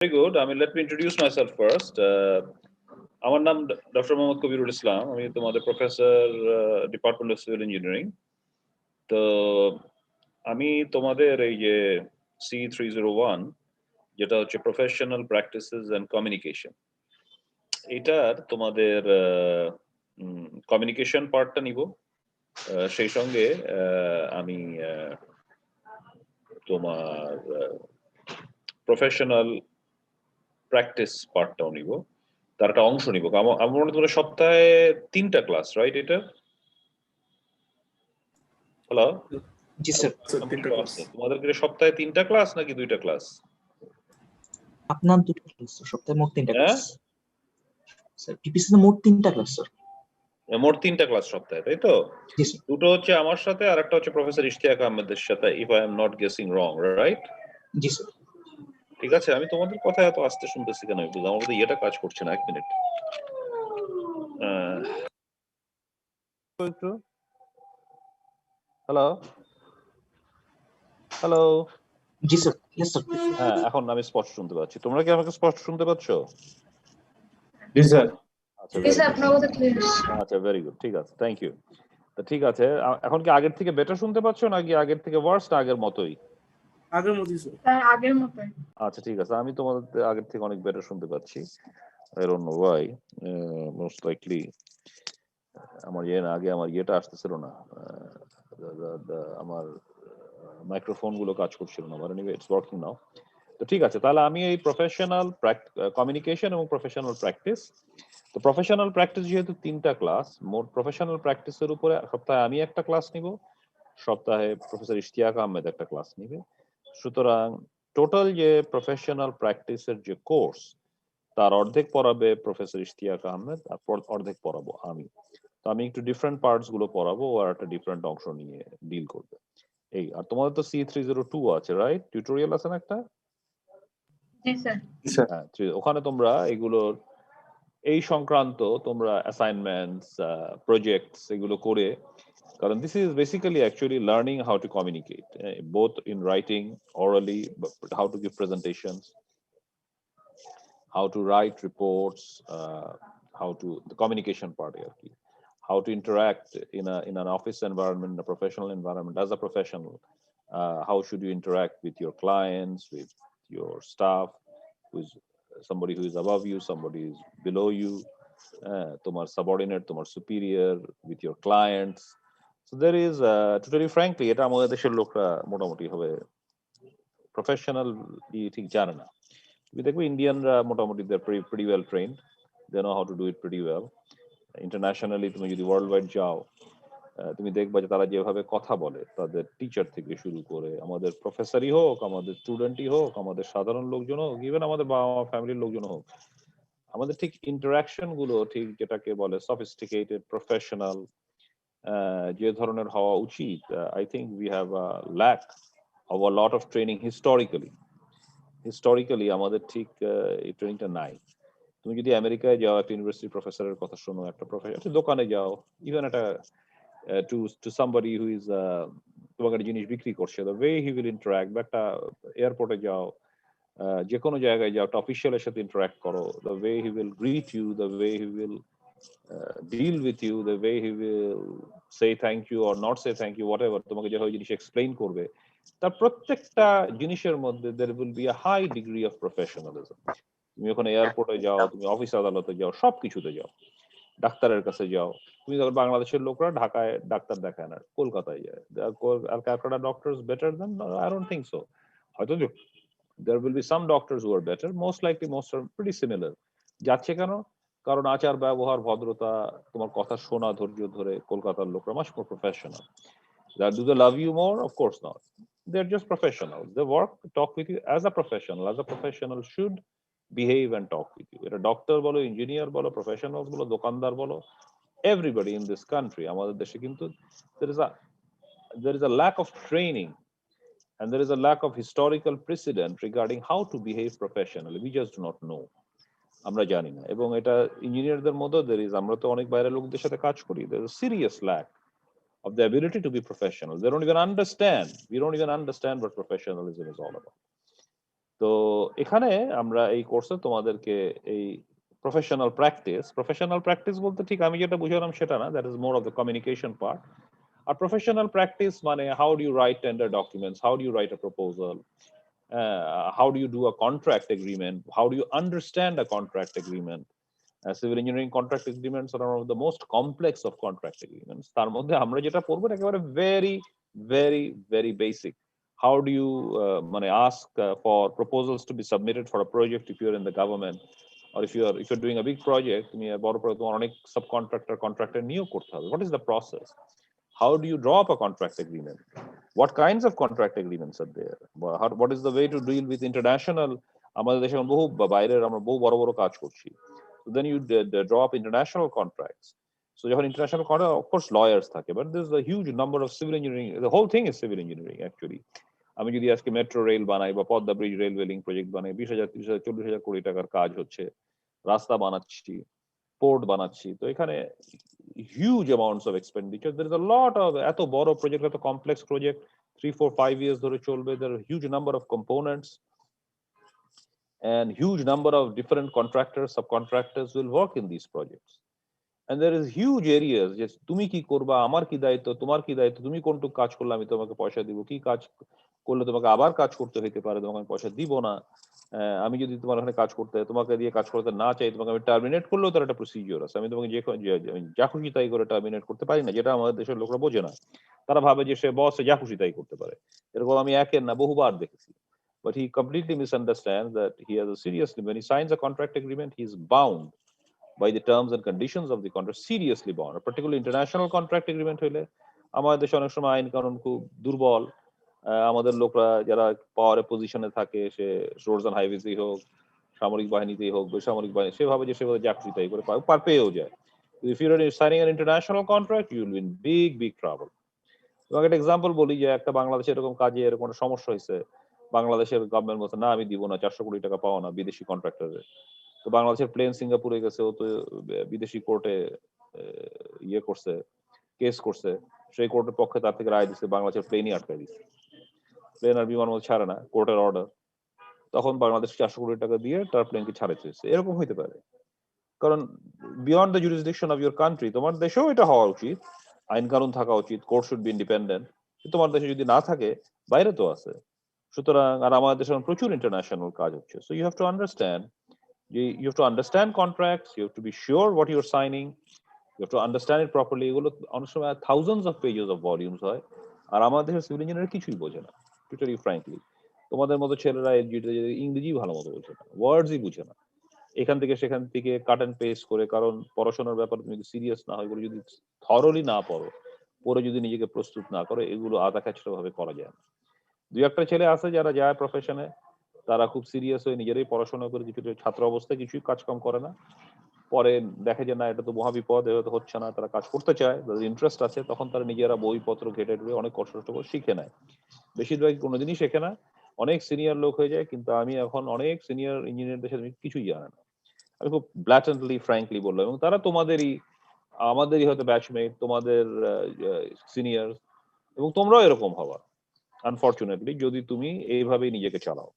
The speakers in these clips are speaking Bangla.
Very good. I mean, let me introduce myself first. আমার নাম ডক্টর মোহাম্মদ কবিরুল ইসলাম। আমি তোমাদের professor, department of civil engineering. তো আমি তোমাদের এই যে C301, যেটা হচ্ছে প্রফেশনাল প্র্যাকটিসেস অ্যান্ড কমিউনিকেশন, এটার তোমাদের কমিউনিকেশন পার্টটা নিব। সেই সঙ্গে আমি তোমার প্রফেশনাল প্র্যাকটিস পার্টটাও নিব, তার একটা অংশ নিব। আমার মনে হয় সপ্তাহে 3টা ক্লাস, রাইট? এটা হ্যালো, জি স্যার, তোমাদের কি সপ্তাহে 3টা ক্লাস নাকি 2টা ক্লাস? আপনার দুটো ক্লাস সপ্তাহে মোট 3টা ক্লাস স্যার। পিপিসি মোট 3টা ক্লাস স্যার। মোট 3টা ক্লাস সপ্তাহে, তাই তো? জি স্যার। দুটো হচ্ছে আমার সাথে আর একটা হচ্ছে প্রফেসর ইশতিয়াক আহমেদের সাথে, if I am not guessing wrong, right? G sir. ঠিক আছে, আমি তোমাদের কথা এত আস্তে শুনতেছি কেন? একটু আমার মধ্যে এটা কাজ করছে না। 1 মিনিট। Hello hello. জি স্যার। Yes sir. হ্যাঁ, এখন আমি স্পষ্ট শুনতে পাচ্ছি। তোমরা কি আমাকে স্পষ্ট শুনতে পাচ্ছ? জি স্যার। আচ্ছা, ভেরি গুড, ঠিক আছে, থ্যাংক ইউ। তো ঠিক আছে, এখন কি আগের থেকে বেটার শুনতে পাচ্ছ নাকি আগের থেকে ওয়ার্স, না আগের মতোই? আগের মতোই স্যার। হ্যাঁ, আগের মতোই। আচ্ছা, ঠিক আছে, আমি তোমাদের আগের থেকে অনেক বেটার শুনতে পাচ্ছি। I don't know why. Most likely আমার আমার ইয়েটা আসতেছিল না, আমার মাইক্রোফোন গুলো কাজ করছিল না। বাট এনিওয়ে, ইটস ওয়ার্কিং নাও। তো ঠিক আছে, তাহলে আমি এই প্রফেশনাল কমিউনিকেশন এবং প্রফেশনাল প্র্যাকটিস, তো প্রফেশনাল প্র্যাকটিস যেহেতু 3টা ক্লাস, মোট প্রফেশনাল প্র্যাকটিসের উপরে সপ্তাহে আমি একটা ক্লাস নিব, সপ্তাহে প্রফেসর ইশতিয়াক আহমেদ একটা ক্লাস নিবে। সুতরাং টোটাল যে প্রফেশনাল প্র্যাকটিসের যে কোর্স, তার অর্ধেক পড়াবে প্রফেসর ইশতিয়াক আহমেদ আর অর্ধেক পড়াবো আমি। তো আমি একটু ডিফারেন্ট পার্টস গুলো পড়াবো, আর একটা ডিফারেন্ট অংশ নিয়ে ডিল করবে। এই, আর তোমাদের তো C302 আছে, রাইট? টিউটোরিয়াল আছে না একটা? জি স্যার। হ্যাঁ, ওখানে তোমরা এগুলোর এই সংক্রান্ত তোমরা অ্যাসাইনমেন্টস, প্রজেক্টস এগুলো করে, কারণ this is basically actually learning how to communicate, both in writing, অরালি, how to give presentations, how to write reports, how to the communication part আর কি, how to interact in an office environment, in a professional environment as a professional, how should you interact with your clients, with your staff, who's somebody who is above you, somebody is below you, তোমার subordinate, তোমার superior, with your clients. So there is, to tell you frankly, এটা আমাদের দেশের লোকরা মোটামুটি হবে প্রফেশনাল ঠিক জানে না। তুমি দেখবে ইন্ডিয়ানরা মোটামুটি pretty well trained, they know how to do it pretty well. Internationally তুমি যদি ওয়ার্ল্ড ওয়াইড যাও, তুমি দেখবা যে তারা যেভাবে কথা বলে, তাদের টিচার থেকে শুরু করে আমাদের প্রফেসরই হোক, আমাদের স্টুডেন্টই হোক, আমাদের সাধারণ লোকজন হোক, ইভেন আমাদের বাবা মা ফ্যামিলির লোকজন হোক, আমাদের ঠিক ইন্টারাকশন গুলো ঠিক যেটাকে বলে সফিস্টিকেটেড প্রফেশনাল যে ধরনের হওয়া উচিত, I think we have a lack of a lot of training historically আমাদের ঠিক এই ট্রেনিংটা নাই। তুমি যদি আমেরিকায় যাও, একটা ইউনিভার্সিটি প্রফেসরের কথা শোনো, একটা প্রফেসর দোকানে যাও, ইভেন একটা টু সামবডি হু ইজ তোমাকে একটা জিনিস বিক্রি করছে, the way he will interact, বা একটা এয়ারপোর্টে যাও, যে কোনো জায়গায় যাও, একটা অফিসিয়ালের সাথে ইন্টারাক্ট করো, the way he will greet you, the way he will deal with you, the way he will say thank you or not say thank you, whatever, তোমাকে যেভাবে জিনিস এক্সপ্লেইন করবে, তার প্রত্যেকটা জিনিসের মধ্যে there will be a high degree of professionalism. তুমি ওখানে এয়ারপোর্টে যাও, তুমি অফিস আদালতে যাও, সবকিছুতে যাও, ডাক্তারের কাছে যাও, তুমি দেখো বাংলাদেশের লোকরা ঢাকায় ডাক্তার দেখায় না, কলকাতায় যায়। আর Calcutta doctors better then? I don't think so. হয়তো there will be some doctors who are better, most likely most are pretty similar. যাচ্ছে কেন? কারণ আচার ব্যবহার, ভদ্রতা, তোমার কথা শোনা ধৈর্য ধরে কলকাতার লোকরা much more professional. Do they love you more? Of course not. They're just professionals. They work, talk with you as a professional. As a professional should behave and talk with you. এটা ডক্টর বলো, ইঞ্জিনিয়ার বলো, প্রফেশনালস বলো, দোকানদার বলো, everybody in this country, আমাদের দেশে কিন্তু there is a lack of training, and there is a lack of historical precedent regarding how to behave professionally. We just do not know. আমরা জানি না। এবং এটা ইঞ্জিনিয়ারদের মধ্যে আমরা তো অনেক বাইরের লোকদের সাথে কাজ করি, there is a serious lack of the ability to be professional. They don't even understand. We don't even understand what professionalism is all about. তো এখানে আমরা এই কোর্সে তোমাদেরকে এই প্রফেশনাল প্র্যাকটিস বলতে ঠিক আমি যেটা বুঝলাম সেটা না, that is more of the communication part. আর প্রফেশনাল প্র্যাকটিস মানে how do you write tender documents, how do you write a proposal, how do you do a contract agreement, how do you understand a contract agreement. Civil engineering contract agreements are one of the most complex of contract agreements. তার মধ্যে আমরা যেটা পড়বো একেবারে very basic. How do you মানে ask for proposals to be submitted for a project if you're in the government, or if you're doing a big project, তুমি বড় করে তোমার অনেক contractor নিয়োগ করতে হবে. What is the process? How do you draw up a contract agreement? What kinds of contract agreements are there? What is the way to deal with international? আমাদের দেশে বহু বাইরের আমরা বহু বড় বড় কাজ করছি. So then you draw up international contracts. So যখন international contract, of course lawyers থাকে, but there's a huge number of civil engineering. The whole thing is civil engineering actually. আমি যদি আজকে মেট্রো রেল বানাই বা Padma bridge railway link project বানাই, 20,000, 30,000, 40,000 কোটি টাকার কাজ হচ্ছে, রাস্তা বানাচ্ছি, পোর্ট বানাচ্ছি, তো এখানে huge amounts of expenditure. There is a lot of, এত বড় প্রজেক্ট, এত কমপ্লেক্স প্রজেক্ট 3, 4, 5 years ধরে চলবে। দের huge number of components and huge number of different contractors, subcontractors will work in these projects. And there is huge areas যে তুমি কি করবা, আমার কি দায়িত্ব, তোমার কি দায়িত্ব, তুমি কোনটুকু কাজ করলে আমি তোমাকে পয়সা দিব, কি কাজ করলে তোমাকে আবার কাজ করতে হইতে পারে, তোমাকে আমি পয়সা দিব না। আমি যদি তোমার ওখানে কাজ করতে, তোমাকে দিয়ে কাজ করতে না চাই, তোমাকে আমি টার্মিনেট করলেও তার একটা প্রসিজিওর আছে। আমি তোমাকে যা খুশি তাই করে টার্মিনেট করতে পারি না, যেটা আমাদের দেশের লোকরা বোঝে না। তারা ভাবে যে সে বস, যা খুশি তাই করতে পারে। এরকম আমি একের না বহুবার দেখেছি। But he completely misunderstands that he has a seriously, when he signs a contract agreement, he is bound by the terms and conditions of the contract, seriously bound. Particularly international contract agreement হইলে আমাদের দেশে অনেক সময় আইন কানুন খুব দুর্বল। আমাদের লোকরা যারা পাওয়ারে পজিশনে থাকে, সে রোডস অ্যান্ড হাইওয়েজেই হোক, সামরিক বাহিনীতেই হোক, বেসামরিক বাহিনী, সেভাবে যে সেভাবে যা খুশি তাই করে পার পেয়েও যায়। If you're signing an international contract, you will be in big trouble. তোমাকে একটা এক্সাম্পল বলি যে একটা বাংলাদেশে এরকম কাজে এরকম একটা সমস্যা হয়েছে। বাংলাদেশের গভর্নমেন্ট বলছে না আমি দিব না, 400 কোটি টাকা পাওয়া না বিদেশি কন্ট্রাক্টরের। তো বাংলাদেশের প্লেন সিঙ্গাপুরে গেছে, ও তো বিদেশি কোর্টে ইয়ে করছে, কেস করছে, সেই কোর্টের পক্ষে তার থেকে রায় দিচ্ছে, বাংলাদেশের প্লেনই আটকাই দিচ্ছে, প্লেন আর বিমান মধ্যে ছাড়ে না, কোর্টের অর্ডার। তখন বাংলাদেশ 400 কোটি টাকা দিয়ে তার প্লেনকে ছাড়াইতে হচ্ছে। এরকম হইতে পারে, কারণ beyond the jurisdiction of your country. তোমার দেশেও এটা হওয়া উচিত, আইন কানুন থাকা উচিত, কোর্ট শুড বি ইন্ডিপেন্ডেন্ট। তোমার দেশে যদি না থাকে, বাইরে তো আছে। সুতরাং আর আমাদের দেশে প্রচুর ইন্টারন্যাশনাল কাজ হচ্ছে। So you have to understand, you have to understand contracts, you have to be sure what you're signing, you have to understand it properly. এগুলো অনেক সময় thousands of pages of volumes হয়, আর আমাদের সিভিল ইঞ্জিনিয়ার কিছুই বোঝে না, টু টেল ইউ ফ্র্যাঙ্কলি। তোমাদের মতো ছেলেরা ইংরেজি ভালো মতো বোঝে না, ওয়ার্ডসই বুঝে না, এখান থেকে সেখান থেকে কাট অ্যান্ড পেস্ট করে। কারণ পড়াশোনার ব্যাপারে তুমি যদি সিরিয়াস না হয়, এগুলো যদি থরলি না পড়ো, পরে যদি নিজেকে প্রস্তুত না করো, এগুলো আধা খাচড়া ভাবে করা যায় না। দুই একটা ছেলে আছে যারা যায় প্রফেশনে, তারা খুব সিরিয়াস হয়ে নিজেরাই পড়াশোনা করে, কিছু ছাত্র অবস্থায় কিছুই কাজকাম করে না, পরে দেখে যে না এটা তো মহাবিপদ, এটা তো হচ্ছে না, তারা কাজ করতে চায়, তাদের ইন্টারেস্ট আছে, তখন তারা নিজেরা বইপত্র ঘেটে ঘুরে অনেক কষ্ট করে শিখে নেয়। বেশিরভাগ কোনোদিনই শেখে না, অনেক সিনিয়র লোক হয়ে যায়। কিন্তু আমি এখন অনেক সিনিয়র ইঞ্জিনিয়ারদের সাথে কিছুই জানে না, আমি খুব ব্ল্যাটেন্টলি ফ্র্যাঙ্কলি বললাম, এবং তারা তোমাদেরই আমাদেরই হয়তো ব্যাচমেট, তোমাদের সিনিয়র, এবং তোমরাও এরকম হবা আনফরচুনেটলি, যদি তুমি এইভাবেই নিজেকে চালাও।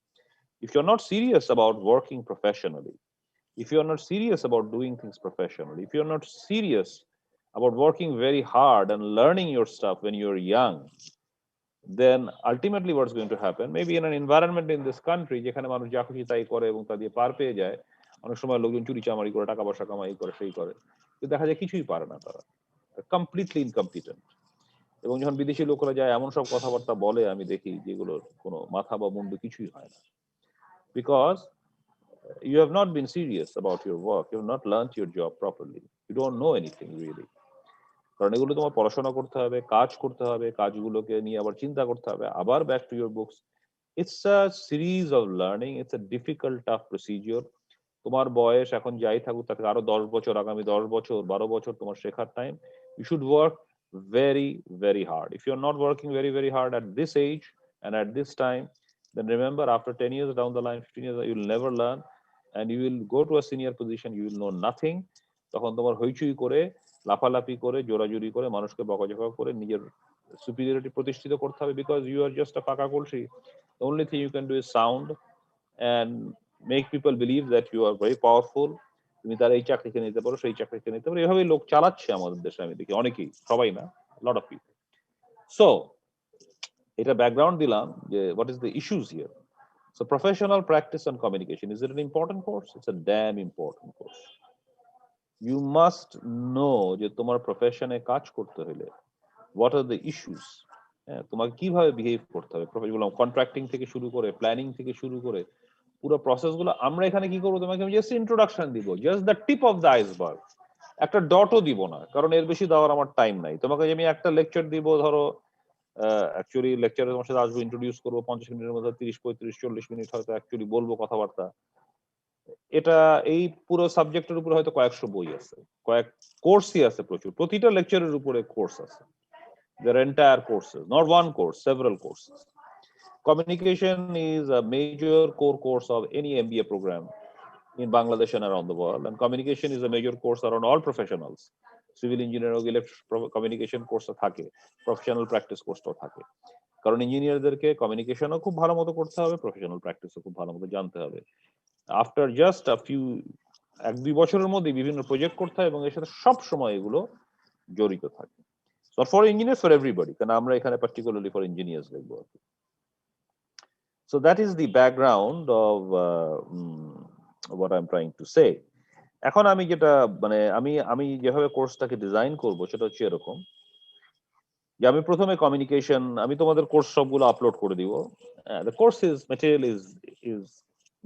If you're not serious about working professionally, if you're not serious about doing things professionally, if you're not serious about working very hard and learning your stuff when you're young, then ultimately what's going to happen, maybe in an environment in this country যেখানে মানুষ যা খুশি তাই করে এবং তা দিয়ে পার পেয়ে যায়, অনেক সময় লোকজন চুরি চামারি করে টাকা পয়সা কামাই করে, সেই করে, কিন্তু দেখা যায় কিছুই পারে না, তারা কমপ্লিটলি ইনকম্পিটেন্ট। এবং যখন বিদেশি লোকরা যায় এমন সব কথাবার্তা বলে, আমি দেখি যেগুলোর কোনো মাথা বা মুন্ডু কিছুই হয় না, because you have not been serious about your work, you have not learned your job properly, you don't know anything really. কারণ এগুলো তোমার পড়াশোনা করতে হবে, কাজ করতে হবে, কাজগুলোকে নিয়ে আবার চিন্তা করতে হবে, আবার back to your books. It's a series of learning, it's a difficult tough procedure. তোমার বয়স এখন যাই থাকুক, তাতে আরো 10 বছর, আগামী 10 বছর 12 বছর তোমার শেখার time. You should work very hard. If you're not working very hard at this age and at this time, then remember after 10 years down the line, 15 years, you'll never learn, and you will go to a senior position, you will know nothing. তখন তোমার হইচই করে, লাফালাফি করে, জোরাজুরি করে, মানুষকে বকাঝকা করে নিজের সুপিরিয়রিটি প্রতিষ্ঠিত করতে হবে, because you are just a ফাঁকা কলসি। The only thing you can do is sound, and make people believe that you are very powerful, তুমি তার এই চাকরিকে নিতে পারো, সেই চাকরিকে নিতে পারো, এভাবেই লোক চালাচ্ছে আমাদের দেশে। আমি দেখি অনেকেই, সবাই না, লট অফ পিপল। সো এটা ব্যাকগ্রাউন্ড দিলাম যে what is the issues here. So professional practice and communication, is it an important course? It's a damn important course. You must know যে তোমার প্রফেশনে কাজ করতে হলে what are the issues, হ্যাঁ, তোমাকে কিভাবে বিহেভ করতে হবে, প্রফেশনাল কন্ট্রাক্টিং থেকে শুরু করে, প্ল্যানিং থেকে শুরু করে পুরো প্রসেস গুলো। আমরা এখানে কি করবো, তোমাকে আমি জাস্ট ইন্ট্রোডাকশন দিব, just the tip of the iceberg, একটা ডটও দিব না, কারণ এর বেশি দেওয়ার আমার টাইম নাই। তোমাকে আমি একটা লেকচার দিব, ধরো অ্যাকচুয়ালি লেকচারে তোমার সাথে আসবো, ইন্ট্রোডিউস করবো 50 মিনিটের মধ্যে 30, 35, 40 মিনিট হয়তো অ্যাকচুয়ালি বলবো কথাবার্তা। এটা এই পুরো সাবজেক্টের উপরে হয়তো কয়েকশো বই আছে, কয়েক কোর্সই আছে প্রচুর, প্রতিটা লেকচারের উপরে কোর্স আছে। Their entire courses, not one course, several courses. Communication is a major core course of any MBA program in Bangladesh and around the world. And communication is a major course around all professionals. Civil engineer communication course থাকে, professional practice course থাকে। কারণ ইঞ্জিনিয়ারদেরকে কমিউনিকেশনও খুব ভালো মতো করতে হবে, প্রফেশনাল প্র্যাকটিসও খুব ভালো মতো জানতে হবে। আফটার জাস্ট আ ফিউ, 1-2 বছরের মধ্যে বিভিন্ন প্রজেক্ট করতে হয় এবং এর সাথে সব সময় এগুলো জড়িত থাকে। Not for engineers, for everybody, কারণ আমরা এখানে particularly for engineers লিখবো। So that is the background of what I'm trying to say. এখন আমি যেটা মানে আমি যেভাবে কোর্সটাকে ডিজাইন করব সেটা হচ্ছে এরকম যে আমি প্রথমে কমিউনিকেশন, আমি তোমাদের কোর্স সবগুলো আপলোড করে দিব। The course is material is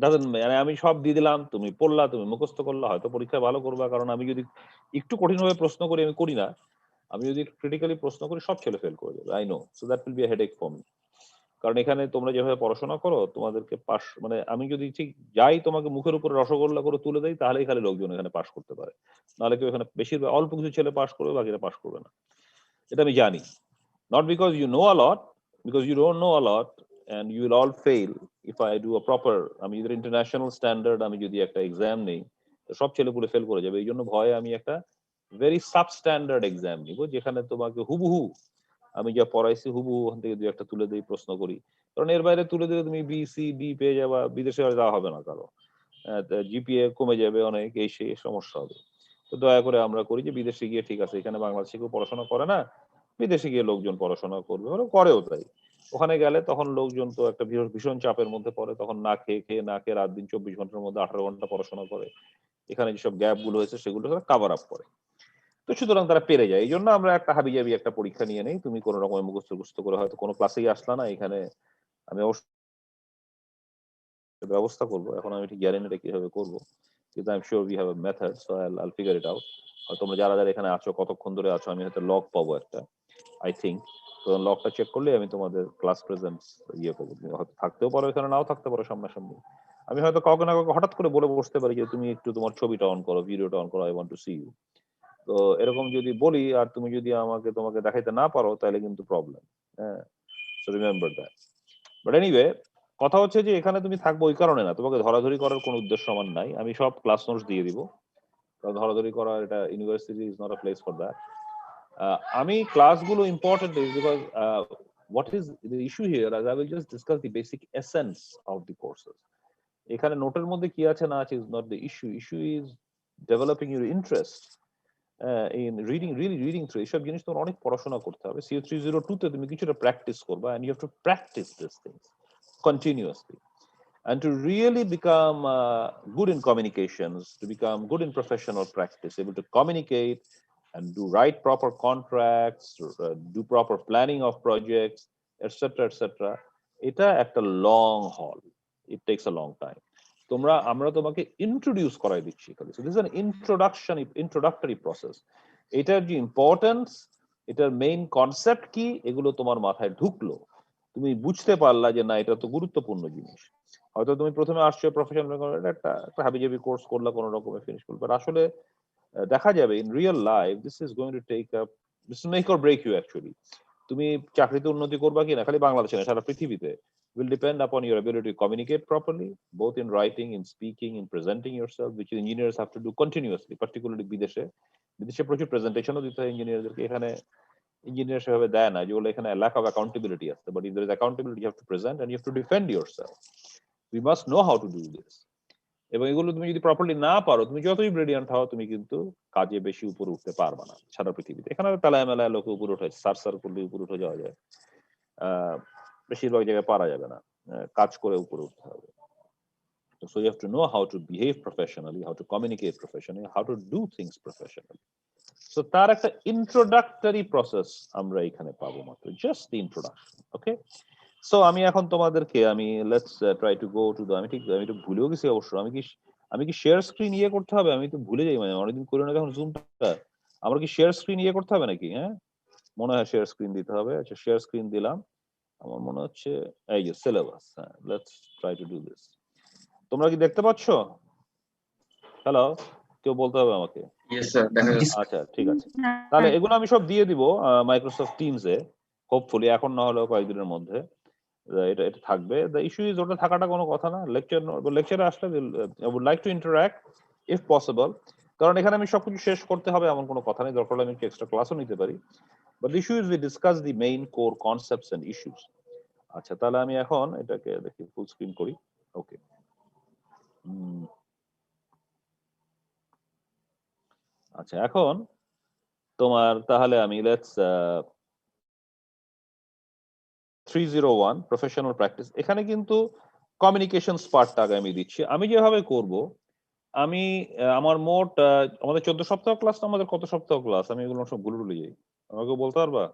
doesn't, মানে আমি সব দিয়ে দিলাম, তুমি পড়লা, তুমি মুখস্থ করলা, হয়তো পরীক্ষায় ভালো করবা। কারণ আমি যদি একটু কঠিনভাবে প্রশ্ন করি, আমি করি না, আমি যদি ক্রিটিক্যালি প্রশ্ন করি সব ছেলে ফেল করে দেবে, I know. So that will be a headache for me. কারণ এখানে তোমরা যেভাবে পড়াশোনা করো, তোমাদেরকে পাস, মানে আমি যদি ঠিক যাই তোমাকে মুখের উপরে রসগোল্লা করে তুলে দেই, তাহলেই খালি লোকজন এখানে পাস করতে পারে, নাহলে কেউ এখানে বেশিরভাগ অল্প কিছু ছেলে পাস করবে, বাকিরা পাস করবে না। এটা আমি জানি। Not because you know a lot, because you don't know a lot and you will all fail if I do a proper, আমি যদি ইন্টারন্যাশনাল স্ট্যান্ডার্ড আমি যদি একটা এক্সাম নেই, তো সব ছেলেপুলে ফেল করে যাবে। এই জন্য ভয়ে আমি একটা ভেরি সাবস্ট্যান্ডার্ড এক্সাম নিব, যেখানে তোমাকে হুবহু আমি যা পড়াইছি হুবহু ওখান থেকে দুই একটা তুলে দিই, প্রশ্ন করি। কারণ এর বাইরে তুলে দিলে তুমি বি সি ডি পেয়ে যাবা, বিদেশে আর যাওয়া হবে না কারো, জিপিএ কমে যাবে অনেক, এই সেই সমস্যা হবে। তো দয়া করে আমরা করি যে বিদেশে গিয়ে, ঠিক আছে এখানে বাংলাদেশে কেউ পড়াশোনা করে না, বিদেশে গিয়ে লোকজন পড়াশোনা করবে, ওরা করেও তাই। ওখানে গেলে তখন লোকজন তো একটা ভীষণ চাপের মধ্যে পড়ে, তখন না খেয়ে রাত দিন 24 ঘন্টার মধ্যে 18 ঘন্টা পড়াশোনা করে। এখানে যেসব গ্যাপ গুলো হয়েছে সেগুলো কাভার আপ করে, তো সুতরাং তারা পেরে যায়। এই জন্য আমরা একটা হাবিজাবি একটা পরীক্ষা নিয়ে নেই। তুমি কোনো রকম মুখস্থ করে হয়তো কোনো ক্লাসেই আসলা না, এখানে আমি অবশ্যই ব্যবস্থা করবো। এখন আমি ঠিক জানি না এটা কিভাবে করবো, কিন্তু I am sure we have a method, so আইল ফিগার ইট আউট। আর তোমরা যারা যারা এখানে আছো, কতক্ষণ ধরে আছো, আমি হয়তো লগ পাবো একটা, আই থিঙ্ক। তো লগটা চেক করলে আমি তোমাদের ক্লাস প্রেজেন্স ইয়ে করবো। তুমি হয়তো থাকতেও পারো এখানে, নাও থাকতে পারো সামনাসামনি। আমি হয়তো কাউকে না কাউকে হঠাৎ করে বলে বসতে পারি যে তুমি একটু তোমার ছবিটা অন করো, ভিডিওটা অন করো, I want to see you. তো এরকম যদি বলি আর তুমি যদি তোমাকে দেখাইতে না পারো, তাহলে কিন্তু প্রবলেম। হ্যাঁ, so remember that. But anyway, কথা হচ্ছে যে এখানে তুমি থাকবো ওই কারণে না, তোমাকে ধরাধরি করার কোনো উদ্দেশ্য আমার নাই। আমি সব ক্লাস নোটস দিয়ে দিব, কারণ ধরাধরি করার, এটা university is not a place for that. আমি ক্লাসগুলো important is because what is the issue here, as I will just discuss the basic essence of the courses. এখানে নোটের মধ্যে কি আছে না আছে is not the issue. Issue is developing your interest in reading through এইসব জিনিস। তোমার অনেক পড়াশোনা করতে হবে। CO 302 তে তুমি কিছুটা প্র্যাকটিস করবা, and you have to practice these things continuously, and to really become good in communications, to become good in professional practice, able to communicate and do write proper contracts, do proper planning of projects, etc., etc. এটা একটা লং হল, it takes a long time. আমরা তোমাকে ইন্ট্রোডিউস করাই দিচ্ছি খালি। So this is an introductory process. এটার যে ইম্পর্টেন্স, এটার মেইন কনসেপ্ট কি, এগুলো তোমার মাথায় ঢুকলো, তুমি বুঝতে পারলা যে না এটা তো গুরুত্বপূর্ণ জিনিস। হয়তো তুমি প্রথমে আসছো প্রফেশনাল, একটা হাবিজাবি কোর্স করলা, কোনো রকমে ফিনিশ করলে, বাট আসলে দেখা যাবে in real life this is going to take up, this make or break you actually. তুমি চাকরিতে উন্নতি করবা কিনা, খালি বাংলাদেশে না, সারা পৃথিবীতে, will depend upon your ability to communicate properly, both in writing, in speaking, in presenting yourself, which engineers have to do continuously, particularly বিদেশে প্রচুর প্রেজেন্টেশনও দিতে হয় ইঞ্জিনিয়ারদেরকে। এখানে ইঞ্জিনিয়ার সেভাবে দেয় না, যেগুলো এখানে lack of accountability আছে, but if there is accountability you have to present and you have to defend yourself. We must know how to do this. এবং এগুলো তুমি যদি প্রপারলি না পারো, তুমি যতই ব্রিলিয়ান্ট হও, তুমি কিন্তু কাজে বেশি উপরে উঠতে পারবে না সারা পৃথিবীতে। এখানে তালায় মেলায় লোকে উপরে উঠে, সার করলে উপরে উঠে যাওয়া যায়, বেশিরভাগ জায়গায় পারা যাবে না, কাজ করে উপরে উঠতে হবে। So you have to know how to behave professionally, how to communicate professionally, how to do things professionally. So তার একটা introductory process আমরা এখানে পাবো মাত্র, just the introduction. Okay, so আমি এখন তোমাদেরকে let's try to go to the আমি তো ভুলেও গেছি অবশ্য। আমি কি শেয়ার স্ক্রিন ইয়ে করতে হবে? আমি তো ভুলে যাই, মানে অনেকদিন করে না যখন জুমটা। আমরা কি শেয়ার স্ক্রিন ইয়ে করতে হবে নাকি? হ্যাঁ, মনে হয় শেয়ার স্ক্রিন দিতে হবে। আচ্ছা, শেয়ার স্ক্রিন দিলাম। আমার মনে হচ্ছে এই যে সিলেবাস। হ্যাঁ, let's try to do this. তোমরা কি দেখতে পাচ্ছ? হ্যালো, কেউ বলতে হবে আমাকে। ইয়েস স্যার, দেখা যাচ্ছে। আচ্ছা, ঠিক আছে। তাহলে এগুলো আমি সব দিয়ে দিব মাইক্রোসফট টিমসে, হোপফুলি এখন না হলেও কয়েকদিনের মধ্যে এটা থাকবে। দ্য ইস্যু ইজ ওটা থাকাটা কোনো কথা না। লেকচারে আসলে I would like to interact if possible, কারণ এখানে আমি সবকিছু শেষ করতে হবে এমন কোনো কথা নেই। দরকার হলে আমি একটু এক্সট্রা ক্লাসও নিতে পারি। But the issue is we discuss the main core concepts and issues. আচ্ছা, তাহলে আমি এখন এটাকে দেখি ফুল স্ক্রিন করি। ওকে, আচ্ছা, এখন তোমার তাহলে আমি লেটস 301 প্রফেশনাল প্র্যাকটিস। এখানে কিন্তু কমিউনিকেশন পার্টটা আগে আমি দিচ্ছি। আমি যেভাবে করব, আমি আমার মোট আমাদের 14 সপ্তাহ ক্লাস, আমাদের কত সপ্তাহ ক্লাস? আমি এগুলো সব ভুলে যাই, আমাকে বলতে পারবা?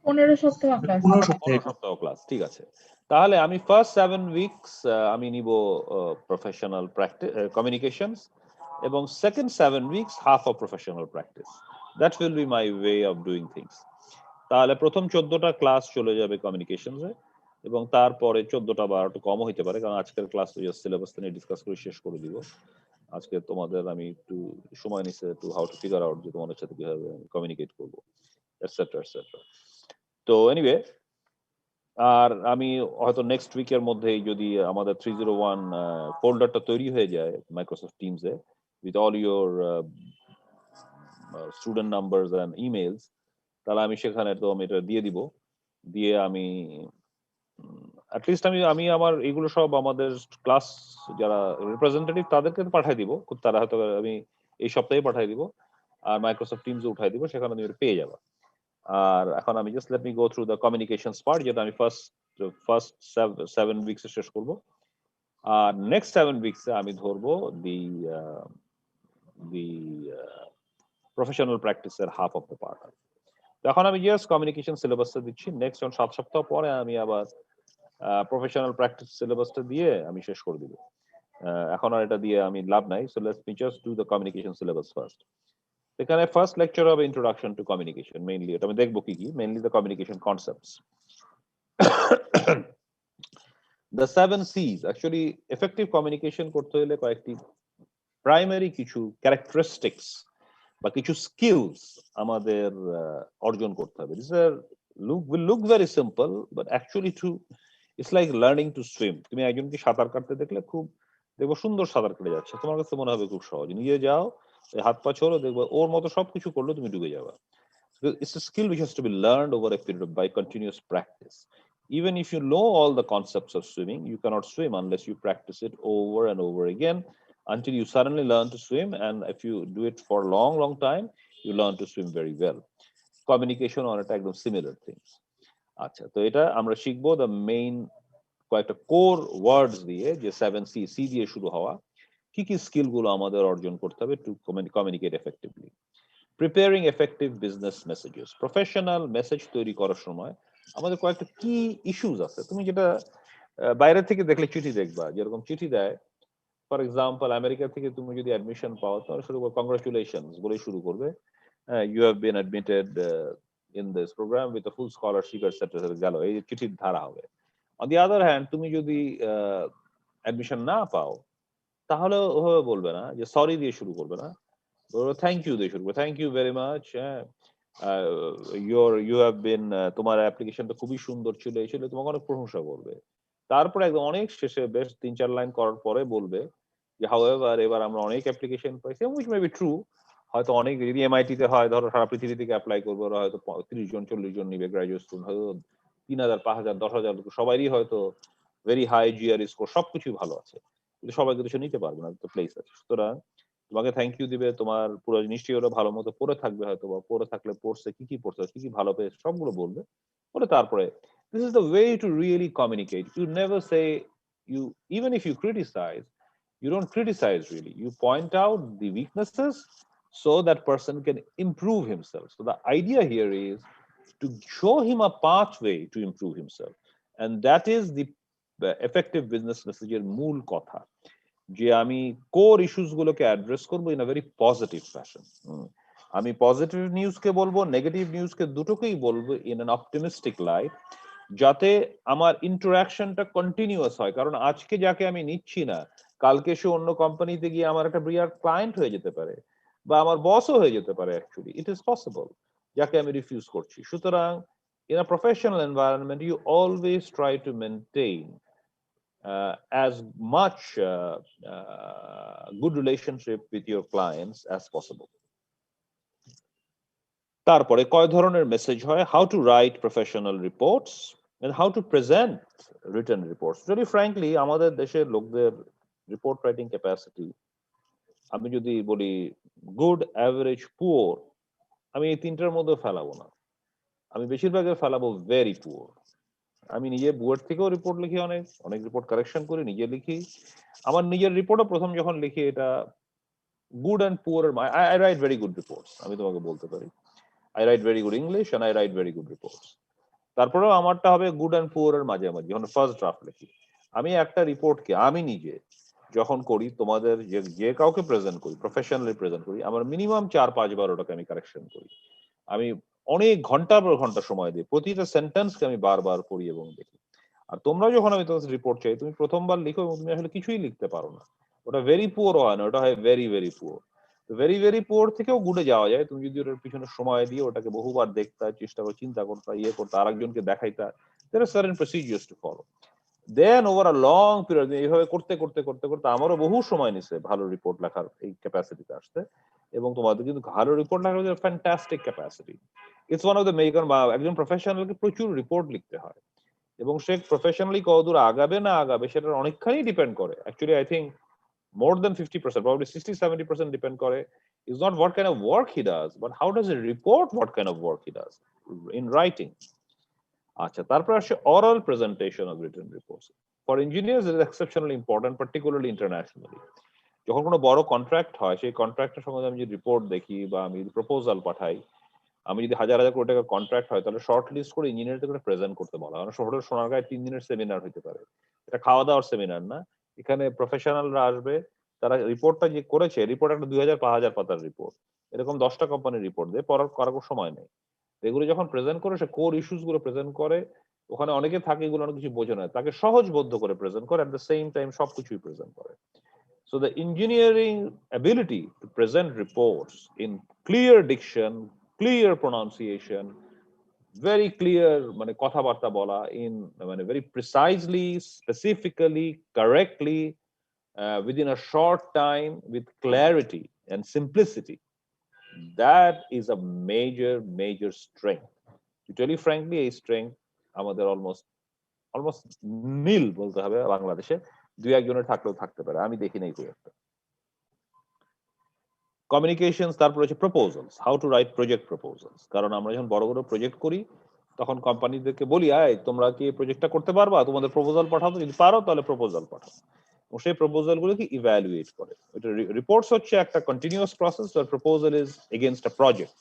15 সপ্তাহ ক্লাস। 15 সপ্তাহ ক্লাস, ঠিক আছে। তাহলে আমি ফার্স্ট 7 উইকস আমি নিব প্রফেশনাল প্র্যাকটিস কমিউনিকেশনস, এবং second 7 weeks half of professional practice. That will be my way of doing things. তাহলে প্রথম 14টা ক্লাস চলে যাবে কমিউনিকেশনসে, এবং তারপরে 14টা বা একটু কমও হইতে পারে, কারণ আজকের ক্লাস সিলেবাস নিয়ে ডিসকাস করে শেষ করে দিব। আজকে তোমাদের আমি একটু সময় নিচ্ছে to how to figure out যে তোমাদের সাথে কিভাবে কমিউনিকেট করবো, এটসেট্রা এটসেট্রা। তো এনিওয়ে, আর আমি হয়তো নেক্সট উইকের মধ্যেই যদি আমাদের 301 ফোল্ডারটা তৈরি হয়ে যায় মাইক্রোসফট টিমসে with all your student numbers and emails, তাহলে আমি সেখানে তো আমি এটা দিয়ে দিব। দিয়ে আমি অ্যাটলিস্ট আমি আমার এগুলো সব আমাদের ক্লাস যারা রিপ্রেজেন্টেটিভ তাদেরকে পাঠিয়ে দিব, তারা হয়তো আমি এই সপ্তাহে পাঠিয়ে দিব, আর মাইক্রোসফট টিমসে উঠাই দিব, সেখানে তুমি পেয়ে যাবা। আর এখন আমি just let me go through the communications part, যেটা আমি ফার্স্ট 7 উইকসে শেষ করব। আর নেক্সট 7 উইকসে আমি ধরবো দি প্রফেশনাল প্র্যাকটিসের হাফ অফ দ্য পার্ট। এখন আমি জাস্ট কমিউনিকেশন সিলেবাসটা দিচ্ছি। নেক্সট 7 সপ্তাহ পরে আমি আবার প্রফেশনাল প্র্যাকটিস সিলেবাসটা দিয়ে আমি শেষ করে দিব। এখন আর এটা দিয়ে আমি লাভ নাই। So let's me just do the communication syllabus first. এখানে ফার্স্ট লেকচার হবে ইন্ট্রোডাকশন টু কমিউনিকেশন। মেইনলি এটা আমি দেখবো কি mainly the communication concepts. The 7 C's, actually effective communication করতে হলে কয়েকটি প্রাইমারি কিছু ক্যারেক্টারিস্টিক্স বা কিছু স্কিলস আমাদের অর্জন করতে হবে। This are will look very simple, but actually it's like learning to swim. তুমি একজনকে সাঁতার কাটতে দেখলে খুব দেখবো সুন্দর সাঁতার কেটে যাচ্ছে, তোমার কাছে মনে হবে খুব সহজ। নিজে যাও, হাত পা ছোড়ো, দেখবো ওর মতো সবকিছু করলে তুমি ডুবে যাবে। It's a skill which has to be learned over a period by continuous practice. Even if you know all the concepts of swimming, you cannot swim unless you practice it over and over again until you suddenly learn to swim. And if you do it for a long time, you learn to swim very well. Communication on এটা একদম সিমিলার থিংস। আচ্ছা, তো এটা আমরা শিখবো দ্য মেইন কয়েকটা কোর ওয়ার্ডস দিয়ে, যে 7 সি দিয়ে শুরু হওয়া কি কি স্কিল গুলো আমাদের অর্জন করতে হবে to communicate effectively. Preparing effective business messages, professional message তৈরি করার সময় আমাদের কয়েকটা কি ইস্যুস আছে। তুমি যেটা বাইরে থেকে দেখলে চিঠি দেখবা, যেরকম চিঠি দেয়, ফর এক্সাম্পল আমেরিকা থেকে তুমি যদি অ্যাডমিশন পাও, তাহলে শুরু করবে কংগ্রাচুলেশনস বলে শুরু করবে, you have been admitted in this program with a full scholarship etcetera, গেল এই চিঠির ধারা হবে। অন দি আদার হ্যান্ড, তুমি যদি অ্যাডমিশন না পাও, তাহলে ওভাবে বলবে না, যে সরি দিয়ে শুরু করবে না, থ্যাংক ইউ দিয়ে শুরু করবে, thank you very much, you have been, তোমার অ্যাপ্লিকেশনটা খুবই সুন্দর ছিল, এই ছিল, তোমাকে অনেক প্রশংসা করবে। তারপরে একদম অনেক শেষে বেশ 3-4 লাইন করার পরে বলবে যে হাউএভার এবার আমরা অনেক অ্যাপ্লিকেশন পাইছি, which may be true, হয়তো অনেক, যদি এমআইটি তে হয়, ধরো সারা পৃথিবী থেকে অ্যাপ্লাই করবে, ওরা হয়তো 30 জন 40 জন নিবে গ্রাজুয়েট স্টুডেন্ট, হয়তো 3000 5000 10,000 সবারই হয়তো ভেরি হাই জিআরই স্কোর, সবকিছুই ভালো আছে, কিন্তু সবাই কিন্তু সে নিতে পারবে না, তো প্লেস আছে। সুতরাং তোমাকে থ্যাংক ইউ দিবে, তোমার পুরো নিশ্চয়ই ওরা ভালো মতো পড়ে থাকবে হয়তো, বা পড়ে থাকলে পড়ছে কি পড়ছে, কি ভালো পেয়েছে সবগুলো বলবে, বলে তারপরে this is the way to really communicate. You never say, you even if you criticize, you don't criticize really, you point out the weaknesses so that person can improve himself. So the idea here is to show him a pathway to improve himself, and that is the effective business message এর মূল কথা, যে আমি কোর ইস্যুস গুলোকে অ্যাড্রেস করবো in a very positive fashion. আমি পজিটিভ নিউজকে বলবো, নেগেটিভ নিউজকে দুটোকেই বলবো ইন অ্যান অপটিমিস্টিক লাইট, যাতে আমার ইন্টারাকশনটা কন্টিনিউয়াস হয়। কারণ আজকে যাকে আমি নিচ্ছি না, কালকে সে অন্য কোম্পানিতে গিয়ে আমার একটা ব্রিয়ার ক্লায়েন্ট হয়ে যেতে পারে, বা আমার বসও হয়ে যেতে পারে, অ্যাকচুয়ালি ইট ইজ পসিবল, যাকে আমি রিফিউজ করছি। সুতরাং in a professional environment you always try to maintain as much good relationship with your clients as possible. তারপরে কয় ধরনের মেসেজ হয়, how to write professional reports and how to present written reports. যদি ফ্র্যাঙ্কলি আমাদের দেশের লোকদের রিপোর্ট রাইটিং ক্যাপাসিটি, আমি যদি বলি গুড, অ্যাভারেজ, পুয়ার, আমি এই তিনটার মধ্যে ফেলাবো না, আমি বেশিরভাগের ফেলাবো ভেরি পুয়ার। আমি নিজে বুয়েট থেকেও রিপোর্ট লিখি, অনেক অনেক রিপোর্ট কারেকশন করি, নিজে লিখি। আমার নিজের রিপোর্টও প্রথম যখন লিখি, এটা good and poor, I right very good reports, আমি তোমাকে বলতে পারি I right very good English and I right very good reports. তারপরেও আমারটা হবে গুড অ্যান্ড পুয়ার এর মাঝামাঝি, যখন ফার্স্ট ড্রাফট লিখি। আমি একটা রিপোর্টকে আমি নিজে যখন করি, তোমাদের যে কাউকে প্রেজেন্ট করি, প্রফেশনালি প্রেজেন্ট করি, আমার মিনিমাম 4-5 বার ওটাকে আমি কারেকশন করি। আমি অনেক ঘন্টার পর ঘন্টা সময় দিই, প্রতিটা সেন্টেন্সকে আমি বারবার পড়ি এবং দেখি। আর তোমরা যখন আমি তোমার রিপোর্ট চাই, তুমি প্রথমবার লিখো এবং তুমি আসলে কিছুই লিখতে পারো না, ওটা ভেরি পুয়ার হয় না, ওটা হয় very very poor. Very very poor থেকেও গুডে যাওয়া যায়, তুমি যদি ওটার পিছনে সময় দিয়ে ওটাকে বহুবার দেখতে, চেষ্টা করে চিন্তা করতে, ইয়ে করতে, আরেকজনকে দেখাইতে, there are certain procedures to follow. Then over a long period এইভাবে করতে করতে করতে করতে আমারও বহু সময় নিছে ভালো রিপোর্ট লেখার এই ক্যাপাসিটিতে আসতে। এবং তোমাদের কিন্তু ভালো রিপোর্ট লেখার fantastic capacity, it's one of the maker. বা একজন প্রফেশনালকে প্রচুর রিপোর্ট লিখতে হয়, এবং সে প্রফেশনালি কতদূর আগাবে না আগাবে সেটার অনেকখানি ডিপেন্ড করে। Actually I think more than 50%, probably 60-70% depend করে is not what kind of work he does, but how does he report what kind of work he does in writing. আচ্ছা, তারপর আসে oral presentation of written reports. For engineers it is exceptionally important, particularly internationally. যখন কোনো বড় কন্ট্রাক্ট হয়, সেই কন্ট্রাক্টের সম্বন্ধে আমি যদি রিপোর্ট দেখি বা আমি যদি প্রপোজাল পাঠাই, আমি যদি হাজার হাজার কোটি টাকা কন্ট্রাক্ট হয়, তাহলে শর্ট লিস্ট করে ইঞ্জিনিয়ারদের করে প্রেজেন্ট করতে বলা হয়। শহরের সোনারগাঁয় 3 দিনের সেমিনার হতে পারে, এটা খাওয়া দাওয়ার সেমিনার না। এখানে প্রফেশনালরা আসবে, তারা রিপোর্টটা যে করেছে, রিপোর্ট একটা 2000-5000 পাতার রিপোর্ট, এরকম 10টা কোম্পানির রিপোর্ট দিয়ে পড়ার করার কোনো সময় নেই। এগুলো যখন প্রেজেন্ট করে, সে কোর ইস্যুস গুলো প্রেজেন্ট করে, ওখানে অনেকে থাকে এগুলো অনেক কিছু বোঝে না, তাকে সহজবোধ্য করে প্রেজেন্ট করে, এট দ্য সেম টাইম সবকিছুই প্রেজেন্ট করে। So the engineering ability to present reports in clear diction, clear pronunciation, very clear মানে কথাবার্তা বলা, in মানে very precisely, specifically, correctly, within a short time, with clarity and simplicity, that is a major strength. To tell you frankly, এই strength আমাদের almost নীল বলতে হবে বাংলাদেশে, 2-1 জনের থাকলেও থাকতে পারে, আমি দেখি নাই খুব একটা। কমিউনিকেশনস, তারপর হচ্ছে proposals, how to right project proposals. কারণ আমরা যখন বড় বড় প্রজেক্ট করি, তখন কোম্পানিদেরকে বলি, আয় তোমরা কি এই প্রজেক্টটা করতে পারবা, তোমাদের প্রপোজাল পাঠাবো, যদি পারো তাহলে প্রপোজাল পাঠাও। এবং সেই প্রপোজাল গুলোকে ইভ্যালুয়েট করে। এটা রিপোর্টস হচ্ছে একটা কন্টিনিউয়াস প্রসেস, আর proposal is against a project,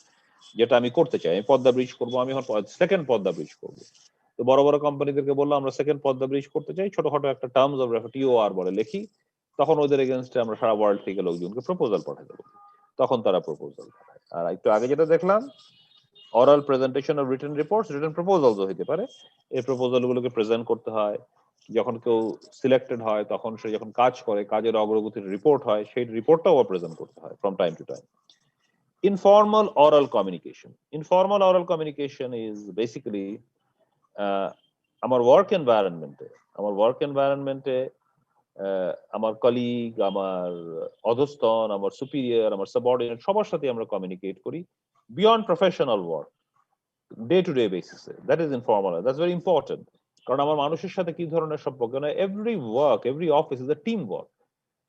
যেটা আমি করতে চাই। আমি পদ্মা ব্রিজ করবো, আমি এখন সেকেন্ড পদ্মা ব্রিজ করবো, তো বড় বড় কোম্পানিদেরকে বললাম আমরা সেকেন্ড পদ্মা ব্রিজ করতে চাই, ছোটখাটো একটা টার্মস অফ রেফারেন্স টিওআর বলে লিখি, তখন ওদের এগেইনস্টে আমরা সারা ওয়ার্ল্ড থেকে লোকজনকে প্রপোজাল পাঠাতে বলি, তখন তারা প্রপোজাল পাঠায়। আর একটু আগে যেটা দেখলাম, oral presentation of written reports, written প্রপোজালসও হতে পারে। এই প্রপোজাল গুলোকে প্রেজেন্ট করতে হয়, যখন কেউ সিলেক্টেড হয়, তখন সে যখন কাজ করে, কাজের অগ্রগতির রিপোর্ট হয়, সেই রিপোর্টটাও প্রেজেন্ট করতে হয় from time to time. Informal oral communication. Informal oral communication is basically আমার ওয়ার্ক এনভায়রনমেন্টে আমার কলিগ, আমার অধস্তন, আমার সুপিরিয়র, আমার সাবঅর্ডিনেট, সবার সাথে আমরা কমিউনিকেট করি beyond professional work, day to day বেসিসে। That is informal, that's very important. কারণ আমার মানুষের সাথে কি ধরনের সম্পর্ক, না every work, every office is a team work.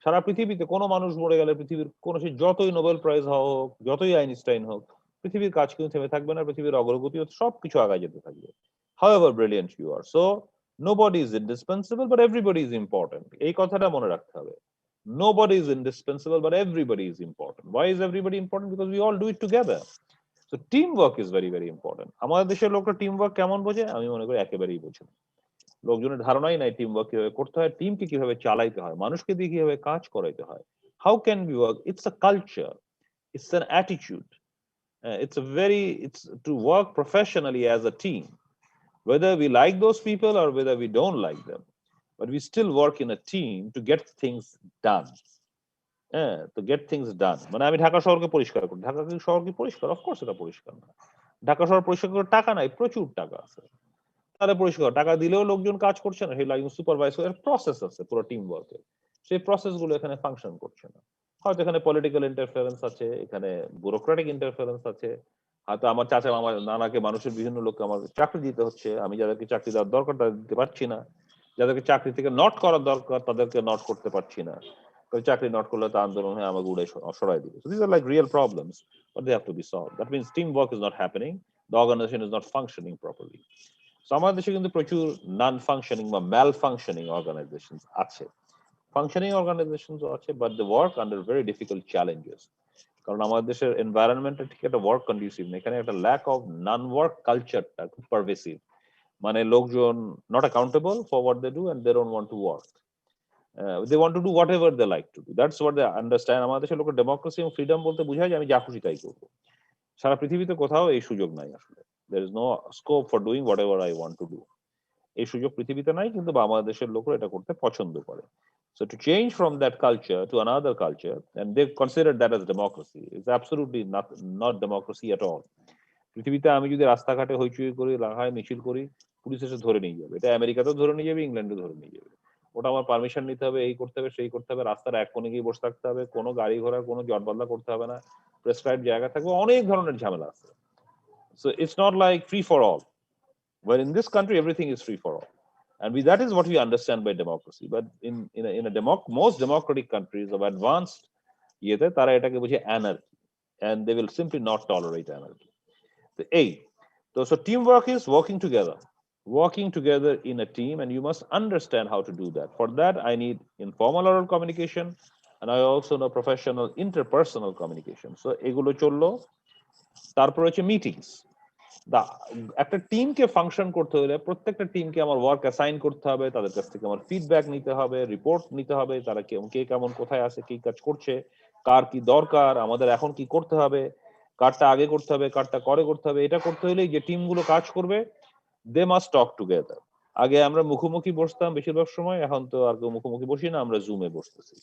সারা পৃথিবীতে কোনো মানুষ মরে গেলে পৃথিবীর কোনো সে যতই নোবেল প্রাইজ হোক, যতই আইনস্টাইন হোক, পৃথিবীর কাজ কিন্তু থেমে থাকবে না, পৃথিবীর অগ্রগতি সবকিছু আগায় যেতে থাকবে। However brilliant you are, so nobody is indispensable but everybody is important. এই কথাটা মনে রাখতে হবে। Nobody is indispensable but everybody is important. Why is everybody important? Because we all do it together. So teamwork is very very important. আমাদের দেশের লোকরা টিমওয়ার্ক কেমন বোঝে, আমি মনে করি একেবারেই বোঝে না। লোকজনের ধারণাই নাই টিমওয়ার্ক কিভাবে করতে হয়, টিমকে কিভাবে চালাইতে হয়, মানুষকে দিয়ে কিভাবে কাজ করাইতে হয়। How can be work? It's a culture, it's an attitude, it's to work professionally as a team, whether we like those people or whether we don't like them, but we still work in a team to get things done. To get things done, মানে আমি ঢাকা শহরকে পরিষ্কার করি, ঢাকা শহর কি পরিষ্কার? অফকোর্স এটা পরিষ্কার না। ঢাকা শহর পরিষ্কার করার টাকা নাই, প্রচুর টাকা আছে, তাহলে পরিষ্কার টাকা দিলেও লোকজন কাজ করছে না, সেই সুপারভাইজার প্রসেস আছে পুরো টিম ওয়ার্কে, সেই প্রসেস গুলো এখানে ফাংশন করছে না। হয়তো এখানে পলিটিক্যাল ইন্টারফারেন্স আছে, এখানে ব্যুরোক্রেটিক ইন্টারফারেন্স আছে, হয়তো আমার চাচা আমার নানাকে, মানুষের বিভিন্ন লোককে আমার চাকরি দিতে হচ্ছে, আমি যাদেরকে চাকরি দেওয়ার দরকার তাদের দিতে পারছি না, যাদেরকে চাকরি থেকে নট করার দরকার তাদেরকে নট করতে পারছি না, চাকরি নট করলে তো আন্দোলন হয়ে আমাকে উড়ে সরাই দিবে। So these are like real problems, but they have to be solved. That means teamwork is not happening, the organization is not functioning properly. So আমাদের দেশে কিন্তু প্রচুর নন ফাংশনিং বা ম্যাল ফাংশনিং অর্গানাইজেশন আছে, ফাংশনিং অর্গানাইজেশন আছে, but they work under very difficult challenges. কারণ আমাদের দেশের এনভায়রনমেন্টটা ঠিক একটা ওয়ার্ক কন্ডিউসিভ না, এখানে একটা ল্যাক অফ নন ওয়ার্ক কালচারটা খুব পারভেসিভ। মানে লোকজন not accountable for what they do and they don't want to work, they want to do whatever they like to do, that's what they understand. আমাদের দেশের লোকের ডেমোক্রেসি এবং ফ্রিডম বলতে বোঝায় যে আমি যা খুশি তাই করবো। সারা পৃথিবীতে কোথাও এই সুযোগ নাই আসলে, there is no scope for doing whatever I want to do. এই সুযোগ পৃথিবীতে নাই, কিন্তু বাংলাদেশের লোকরা এটা করতে পছন্দ করে। So to change from that culture to another culture, and they consider that as democracy, is absolutely not democracy at all. পৃথিবীতে আমি যদি রাস্তাঘাটে হইচই করি, লাগায় মিছিল করি, পুলিশ এসে ধরে নিয়ে যাবে, এটা আমেরিকাতেও ধরে নিয়ে যাবে, ইংল্যান্ডে ধরে নিয়ে যাবে। ওটা আমার পারমিশন নিতে হবে, এই করতে হবে, সেই করতে হবে, রাস্তার এক কোণে গিয়ে বসে থাকতে হবে, কোনো গাড়ি ঘোড়ার কোনো জটবদলা করতে হবে না, প্রেসক্রাইব জায়গা থাকবে, অনেক ধরনের ঝামেলা আছে। So it's not like free for all. Well, in this country, everything is free for all, and that is what we understand by democracy. But most democratic countries of advanced, tara etake bujhe anarchy, and they will simply not tolerate anarchy. So teamwork is working together in a team, and you must understand how to do that. For that, I need informal oral communication, and I also know professional interpersonal communication. So egulo chollo, তারপর হচ্ছে মিটিংস। একটা টিমকে ফাংশন করতে হলে প্রত্যেকটা টিমকে আমার ওয়ার্ক অ্যাসাইন করতে হবে, তাদের কাছ থেকে আমার ফিডব্যাক নিতে হবে, রিপোর্ট নিতে হবে, তারা কে কেমন কোথায় আছে, কি কাজ করছে, কার কি দরকার, আমাদের এখন কি করতে হবে, কারটা আগে করতে হবে, কারটা করে করতে হবে। এটা করতে হলে যে টিমগুলো কাজ করবে, দে মাস্ট টক টুগেদার। আগে আমরা মুখোমুখি বসতাম বেশিরভাগ সময়, এখন তো আর কেউ মুখোমুখি বসি না, আমরা জুমে বসতেছি,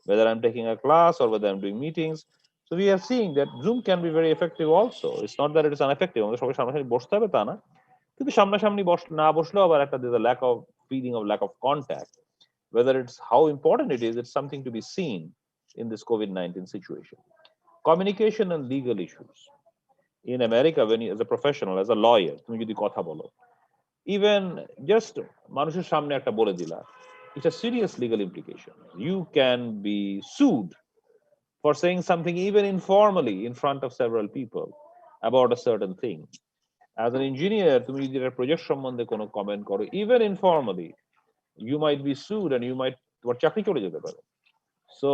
whether I'm taking a class or whether I'm doing meetings. So we are seeing that Zoom can be very effective also. It's not that it is ineffective. আমাদের সবাই সামনাসামনি বসতে হবে তা না, কিন্তু সামনাসামনি না বসলেও আবার একটা there's a lack of feeling of lack of contact. Whether it's how important it is, it's something to be seen in this COVID-19 situation. Communication and legal issues. In America, when you, as a professional, as a lawyer, তুমি যদি কথা বলো, even just মানুষের সামনে একটা বলে দিলা, it's a serious legal implication. You can be sued for saying something even informally in front of several people about a certain thing. As an engineer, তুমি যদি একটা প্রজেক্ট সম্বন্ধে কোনো কমেন্ট করো, even informally, you might be sued and you might, তোমার চাকরি চলে যেতে পারে। So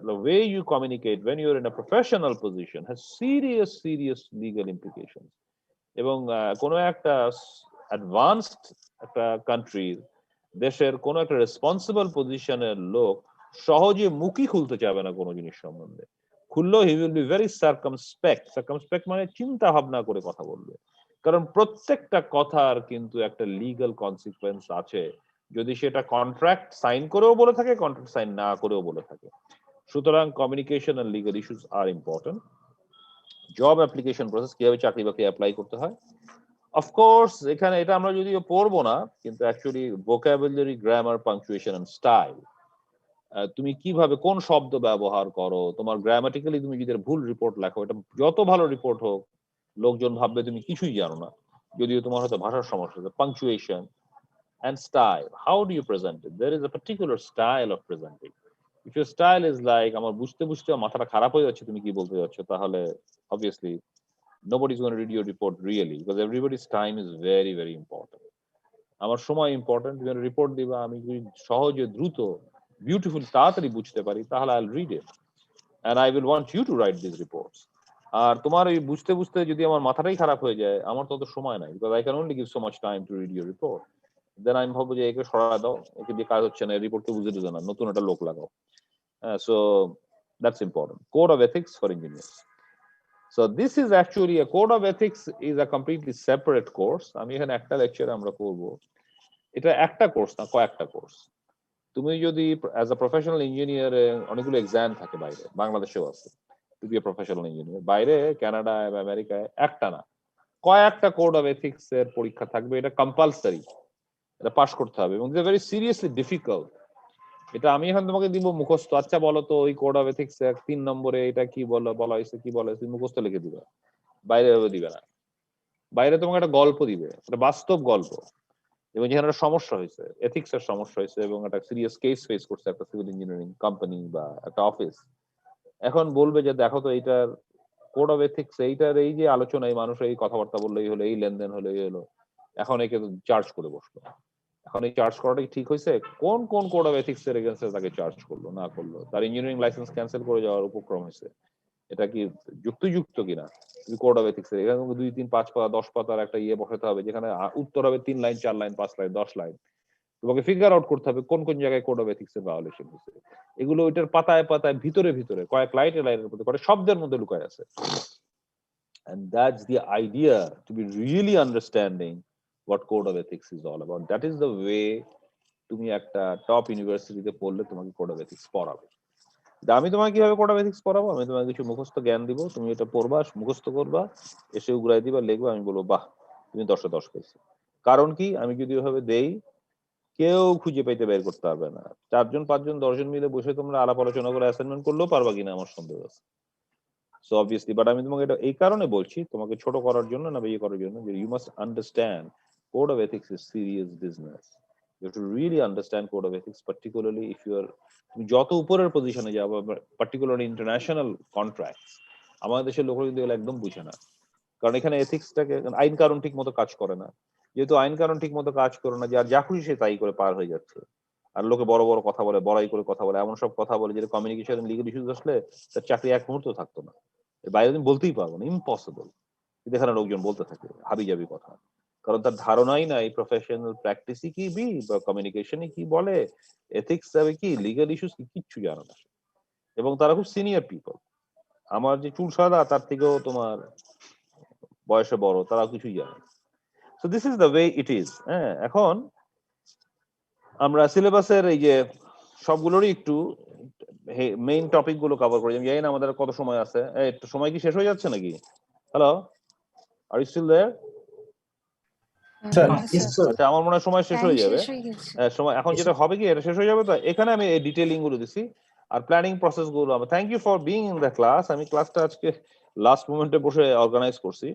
the way you communicate when you're in a professional position has serious legal implications. এবং কোনো একটা অ্যাডভান্সড একটা কান্ট্রির, দেশের কোনো একটা রেসপন্সিবল পজিশনের লোক সহজে মুখই খুলতে চাবে না কোনো জিনিস সম্বন্ধে। খুললেও হি উইল বি ভেরি সার্কামস্পেক্ট, মানে চিন্তা ভাবনা করে কথা বলবে, কারণ প্রত্যেকটা কথার কিন্তু একটা লিগ্যাল কনসিকুয়েন্স আছে, যদি সেটা কন্ট্রাক্ট সাইন করেও বলে থাকে, কন্ট্রাক্ট সাইন না করেও বলে থাকে। সুতরাং communication and legal issues are important. Job application process, কিভাবে চাকরি বাকরি অ্যাপ্লাই করতে হয়, অফকোর্স এখানে এটা আমরা যদিও পড়বো না, কিন্তু actually vocabulary, grammar, punctuation and style, তুমি কিভাবে কোন শব্দ ব্যবহার করো, তোমার গ্রামাটিক্যালি তুমি যদি ভুল রিপোর্ট লেখো, এটা যত ভালো রিপোর্ট হোক, লোকজন ভাববে তুমি কিছুই জানো না, যদিও তোমার হয়তো ভাষার সমস্যা আছে। Punctuation, and style. How do you present it? There is a particular style of presenting. If your style is like আমার বুঝতে বুঝতে মাথাটা খারাপ হয়ে যাচ্ছে তুমি কি বলতে যাচ্ছ, তাহলে obviously nobody's going to read your report really, because everybody's time is very very important. আমার সময় ইম্পর্টেন্ট। তুমি রিপোর্ট দিবা, আমি যদি সহজে দ্রুত বিউটিফুল তাড়াতাড়ি বুঝতে পারি তাহলে I will read it and I will want you to write these reports. আর তোমার এই বুঝতে বুঝতে যদি আমার মাথাটাই খারাপ হয়ে যায়, আমার তত সময় নাই, because I can only give so much time to read your report. Then আমি ভাববো যে একে সরায় দাও, একে দিয়ে কাজ হচ্ছে না, রিপোর্টকে বুঝে দিতে না, নতুন একটা লোক লাগাও। So that's important. Code of ethics for engineers. So this is actually a code of ethics is a completely separate course. আমি এখানে একটা লেকচার আমরা করব। এটা একটা কোর্স না, কয়েকটা কোর্স। তুমি যদি অ্যাজ আ প্রফেশনাল ইঞ্জিনিয়ার অনেকগুলো এক্সাম থাকে বাইরে, বাংলাদেশেও আছে to be a professional engineer, বাইরে কানাডায় বা আমেরিকায় একটা না কয়েকটা কোড অফ এথিক্স এর পরীক্ষা থাকবে। এটা কম্পালসারি, এটা পাস করতে হবে এবং ভেরি সিরিয়াসলি ডিফিকাল্ট। এটা আমি এখন তোমাকে দিব মুখস্থ, আচ্ছা বলো তো ওই কোড অফ এথিক্স 3 নম্বরে এটা কি বলা হয়েছে, কি বলা হয়েছে, মুখস্থ লিখে দিবে, বাইরে দিবে না। বাইরে তোমাকে একটা গল্প দিবে, একটা বাস্তব গল্প, এবং যেখানে একটা সমস্যা হয়েছে, এথিক্স এর সমস্যা হয়েছে এবং একটা সিরিয়াস কেস ফেস করছে একটা সিভিল ইঞ্জিনিয়ারিং কোম্পানি বা একটা অফিস। এখন বলবে যে দেখো তো এইটার কোড অফ এথিক্স, এইটার এই যে আলোচনায় মানুষ এই কথাবার্তা বললেই হলো, এই লেনদেন হলো, এই হলো, এখন একে চার্জ করে বসলো। এখন এই চার্জ করাটাই ঠিক হয়েছে? কোন কোন কোড অফ এথিক্স এর এগেইনস্টে তাকে চার্জ করলো না করলো, তার ইঞ্জিনিয়ারিং লাইসেন্স ক্যান্সেল করে যাওয়ার উপক্রম হয়েছে, এটা কি যুক্তিযুক্ত কিনা? কোড অফ এথিক্স এর এখানে 2, 3, 5 পাতা 10 পাতার একটা ইয়ে বসাতে হবে, যেখানে উত্তর হবে 3 লাইন 4 লাইন 5 লাইন 10 লাইন। তোমাকে ফিগার আউট করতে হবে কোন কোন জায়গায় কোড অফ এথিক্স এর ভায়োলেশন হয়েছে। এগুলো ওইটার পাতায় পাতায় ভিতরে ভিতরে কয়েক লাইনের মধ্যে কয়েক শব্দের মধ্যে লুকায় আছে। And that's the idea, to be really understanding what code of ethics is all about. That is the way তুমি একটা টপ ইউনিভার্সিটিতে পড়লে তোমাকে কোড অফ এথিক্স পড়াবে। আমি তোমাকে কিভাবে কোড অফ এথিক্স পড়াবো? আমি তোমাকে কিছু মুখস্থ জ্ঞান দিব, তুমি এটা পড়বা, মুখস্থ করবা, এসে উগড়াই দিবা, লিখবা, আমি বলবো বাহ তুমি 10-এ 10 পেয়েছো। কারণ কি, আমি যদি ওইভাবে দেই কেউ খুঁজে পাইতে বের করতে পারবে না। 4 জন 5 জন 10 জন মিলে বসে তোমরা আলাপ আলোচনা করে অ্যাসাইনমেন্ট করলেও পারবা কিনা আমার সন্দেহ আছে। সো অবভিয়াসলি, বাট আমি তোমাকে এটা এই কারণে বলছি, তোমাকে ছোট করার জন্য না, ইয়ে করার জন্য, যে you must understand code of ethics is serious business. You have to really understand code of ethics, particularly if you are, তুমি যত উপরের পজিশনে যাবো, পার্টিকুলারলি ইন্টারন্যাশনাল কন্ট্রাক্টস, আমাদের দেশের লোকরা কিন্তু এগুলো একদম বুঝে না। কারণ এখানে এথিক্সটাকে, আইন কানুন ঠিক মতো কাজ করে না। যেহেতু আইন কানুন ঠিক মতো কাজ করে না, যার যা খুশি সে তাই করে পার হয়ে যাচ্ছে। আর লোকে বড় বড় কথা বলে, বড়াই করে কথা বলে, এমন সব কথা বলে যেটা কমিউনিকেশন লিগাল ইস্যুস আসলে তার চাকরি এক মুহূর্ত থাকতো না। এর বাইরে তুমি বলতেই পারবো না, ইম্পসিবল। এখানে লোকজন বলতে থাকে হাবিজাবি কথা, কারণ তার ধারণাই নাই প্রফেশনাল প্র্যাকটিসই কি বি বা কমিউনিকেশনই কি বলে, এথিক্স যাবে কি, লিগাল ইস্যুস কি, কিচ্ছু জানে না। এবং তারা খুব সিনিয়র পিপল। আমার যে চুল সাদা তার থেকেও তোমার বয়সে বড়, তারা কিছুই জানে। So this is the way it is. হ্যাঁ, এখন আমরা সিলেবাসের এই যে সবগুলোরই একটু মেইন টপিক গুলো কভার করি। আমি জানি না আমাদের কত সময় আছে। একটু সময় কি শেষ হয়ে যাচ্ছে নাকি? Hello, are you still there? আচ্ছা, আমার মনে হয় সময় শেষ হয়ে যাবে। সময় এখন যেটা হবে কি, এটা শেষ হয়ে যাবে। তো এখানে আমি এই ডিটেইলিং গুলো দিছি আর প্ল্যানিং প্রসেস গুলো। Thank you for being in the class. আমি ক্লাসটা আজকে লাস্ট মোমেন্টে বসে অর্গানাইজ করছি,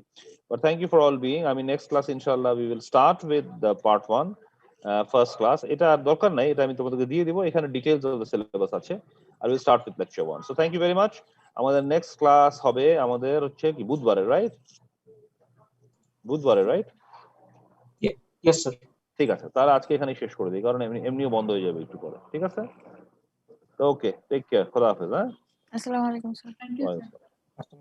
but thank you for all being. আমি নেক্সট ক্লাস ইনশাআল্লাহ we will start with the part 1 first class. এটা দরকার নাই, এটা আমি তোমাদেরকে দিয়ে দিব, এখানে ডিটেইলস অফ দ্য সিলেবাস আছে। আর will start with lecture 1। So thank you very much. আমাদের নেক্সট ক্লাস হবে আমাদের হচ্ছে কি বুধবারে, রাইট? বুধবারে, রাইট? Yes sir. ঠিক আছে, তাহলে আজকে এখানেই শেষ করে দিই, কারণ এমনিও বন্ধ হয়ে যাবে একটু পরে। ঠিক আছে, ওকে, টেক কেয়ার, খোদা হাফেজ। হ্যাঁ, আসসালামু আলাইকুম স্যার। Thank you sir. আচ্ছা